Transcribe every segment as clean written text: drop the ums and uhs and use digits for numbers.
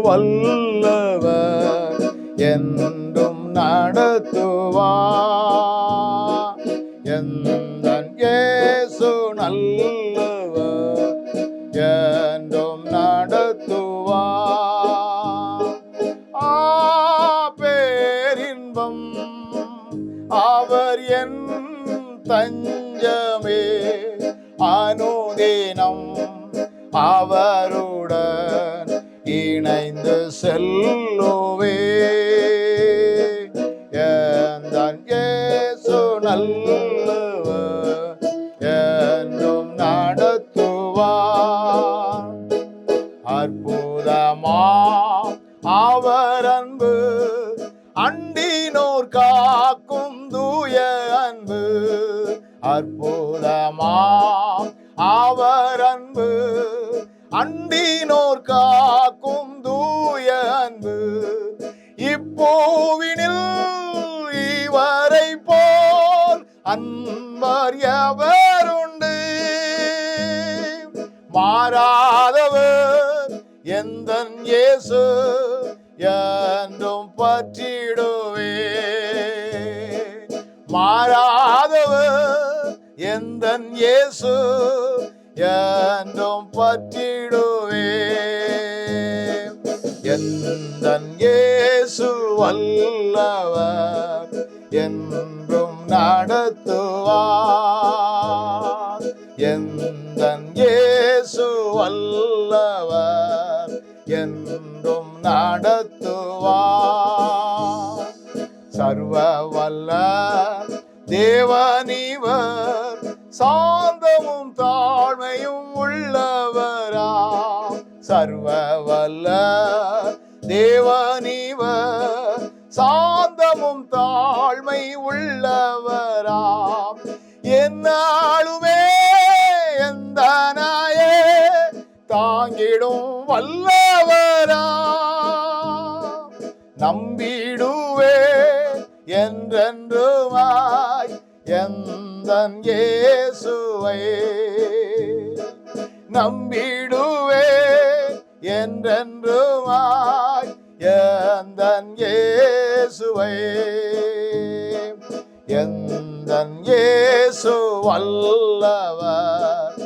வல்லவர், என்றும் நடத்துவார். எந்தன் இயேசு நல்லவர், என்றும் நடத்துவார். பேரின்பம் அவர் என் தஞ்சமே, அனுதினம் அவருடன் இணைந்து செல்லுவே. எந்தன் இயேசு நல்லவர், என்றும் நடத்துவார். அற்புதமா அவர் அன்பு, அண்டினோர் காக்கும் தூய அன்பு. அற்புதமா அவர் அன்பு, அண்டினோர் காக்கும் தூய அன்பு. இப்பூவினில் இவரை போல் அன்பர் எவருண்டு? மாறாதவர் எந்தன் இயேசு, என்றும் பற்றிடுவே. மாறாதவர் எந்தன் இயேசு, என்றும் பற்றிடுவே. எந்தன் இயேசு வல்லவர், என்றும் நடத்துவார். எந்தன் இயேசு வல்லவர், என்றும் நடத்துவார். சர்வ வல்ல தேவனிவர், சாந்தமும் தாழ்மையும் உள்ளவராம். சர்வ வல்ல தேவனிவர், சாந்தமும் தாழ்மை உள்ளவராம். என்னாலுமே எந்தனாயே தாங்கிடும் வல்லவராம். நம்பிடுவே என்றென்றுமாய் எந்தன் இயேசுவை. நம்பிடுவே என்றென்றுமாய் எந்தன் இயேசுவை. எந்தன் இயேசு வல்லவர்,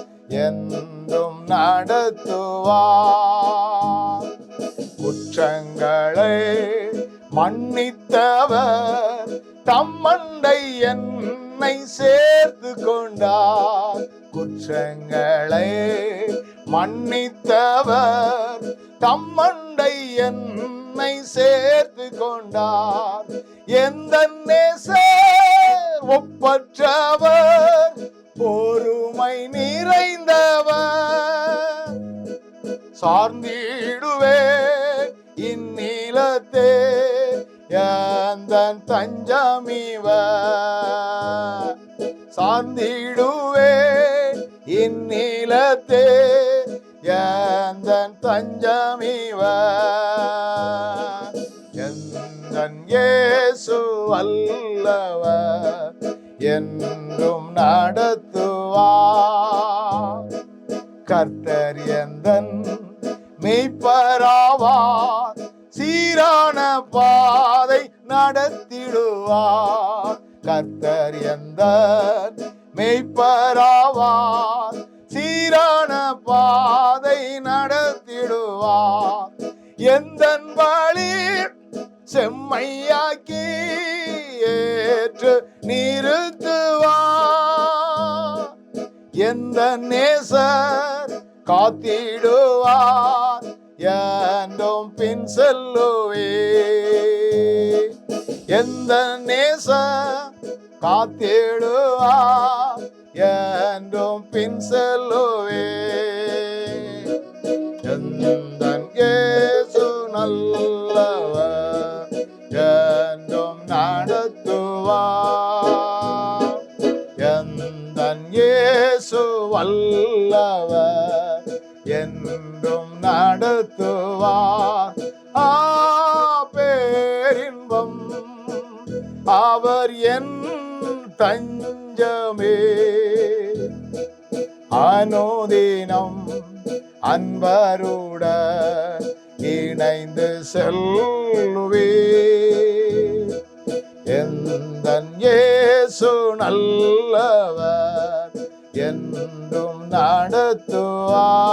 என்றும் நடத்துவார். குற்றங்களை மன்னித்தவர், தம்மண்டை என்னை சேர்த்து கொண்டார். குற்றங்களை மன்னித்தவர், தம்மண்டை என்னை சேர்த்து கொண்டார். எந்தன் நேசர் ஒப்பற்றவர், பொறுமை நிறைந்தவர். சார்ந்திடுவே இந்நிலத்தே எந்தன் தஞ்சமிவர். சார்ந்திடுவே இந்நிலத்தே எந்தன் தஞ்சமிவர். எந்தன் இயேசு வல்லவர், என்றும் நடத்துவார். கர்த்தர் எந்தன் மெய்ப்பராவார், சீரான பாதை நடத்திடுவார். கர்த்தர் எந்தன் மெய்ப்பராவார், சீரான பாதை நடத்திடுவார். எந்தன் வழி செம்மையாக்கி ஏற்று நிறுத்துவார். எந்த நேசர் காத்திடுவார், என்றும் பின் செல்லுவே. எந்த நேசர் காத்திடுவார், என்றும் பின் செல்லுவே. எந்தன் இயேசு நல்லவர், என்றும் நடத்துவார். எந்தன் இயேசு வல்லவர், என்றும் நடத்துவார். பேரின்பம் அவர் என் தஞ்சமே, அனுதினம் அன்பருடன் இணைந்து செல்லுவே. எந்தன் இயேசு நல்லவர், என்றும் நடத்துவார்.